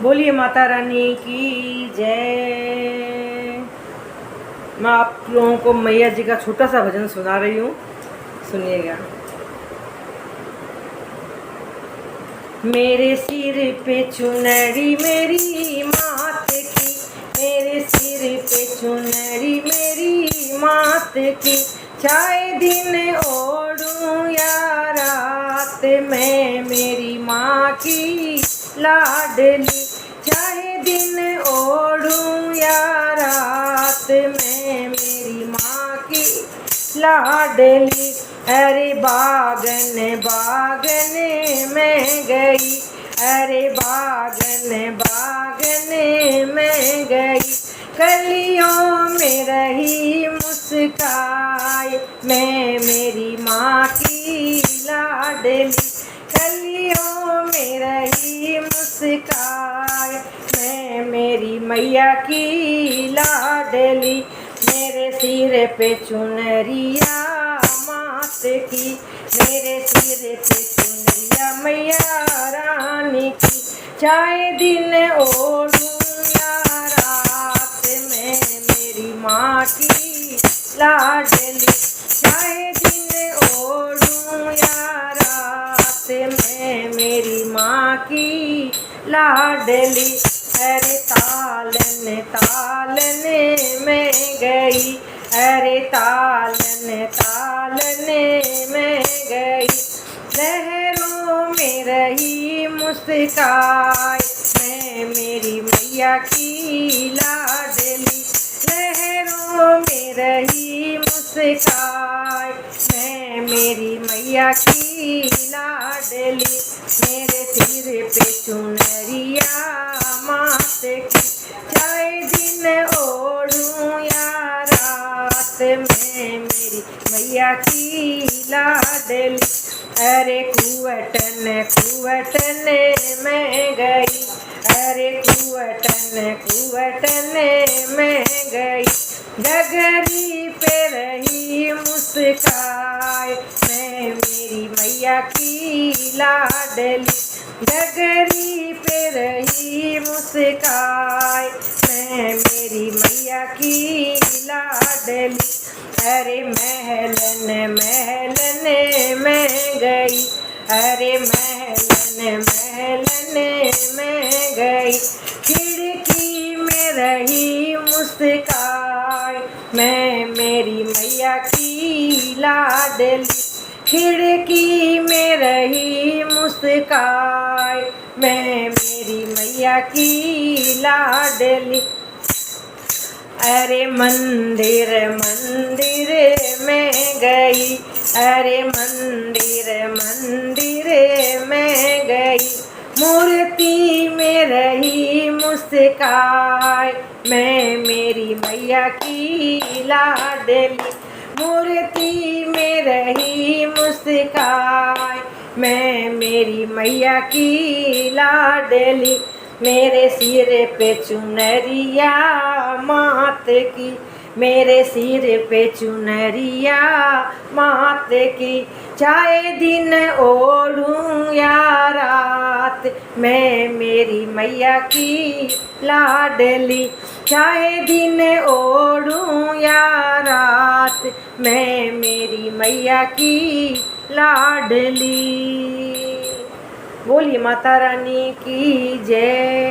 बोलिए माता रानी की जय। मैं आप लोगों को मैया जी का छोटा सा भजन सुना रही हूँ, सुनिएगा। मेरे सिर पे चुनरी मेरी मात की, मेरे सिर पे चुनरी मेरी मात की, चाहे दिन ओढ़ूं या रात, मैं मेरी माँ की लाडली, चाहे दिन ओढ़ूं या रात, मैं मेरी माँ की लाडली। अरे बागन बागन मैं गई, अरे बागन बागन मैं गई, कलियों में रही मुस्काए, मैं मेरी माँ की लाडली, कलियों में रही मुस्काए, मैं मेरी मैया की लाडली। मेरे सिर पे चुनरिया मात की, मेरे सिर पे चुनरिया मैया रानी की, चाहे दिन ओढ़ूं या रात, मैं मेरी माँ की लाडली, चाहे दिन ओढ़ूं या रात, मैं मेरी माँ की लाडली। अरे तालन तालन मैं गई, अरे तालन तालन मैं गई, लहरों में रही मुस्काए, मैं मेरी मैया की लाडली, लहरों में रही मुस्काए, मैं मेरी मैया की लाडली। मेरे सिर पे चुनरिया मात की, चाहे दिन ओढ़ूं या रात, मैं मेरी मैया की लाडली। अरे कुवटन कुवटन मैं गई, अरे कुवटन कुवटन मैं गई, डगरी पे रही मुस्काए, मैं मेरी मैया की लाडली, डगरी पे रही मुस्काए, मैं मेरी मैया की लाडली। अरे महलन महलन मैं गई, अरे महलन महलन मैं गई, खिड़की में रही मुस्काए, मैं मेरी मैया की लाडली, खिड़की में रही मुस्काए, मैं मेरी मैया की लाडली। अरे मंदिर मंदिर मैं गई, अरे मंदिर मंदिर मैं गई, मूर्ति में रही मुस्काए, मैं मेरी मैया की लाडली, मूर्ति में रही मुस्काए, मैं मेरी मैया की लाडली। मेरे सिर पे चुनरिया मात की, मेरे सिर पे चुनरिया मात की, चाहे दिन ओढ़ूं या रात, मैं मेरी मैया की लाडली, चाहे दिन ओढ़ूं या रात, मैं मेरी मैया की लाडली। बोलिए माता रानी की जय।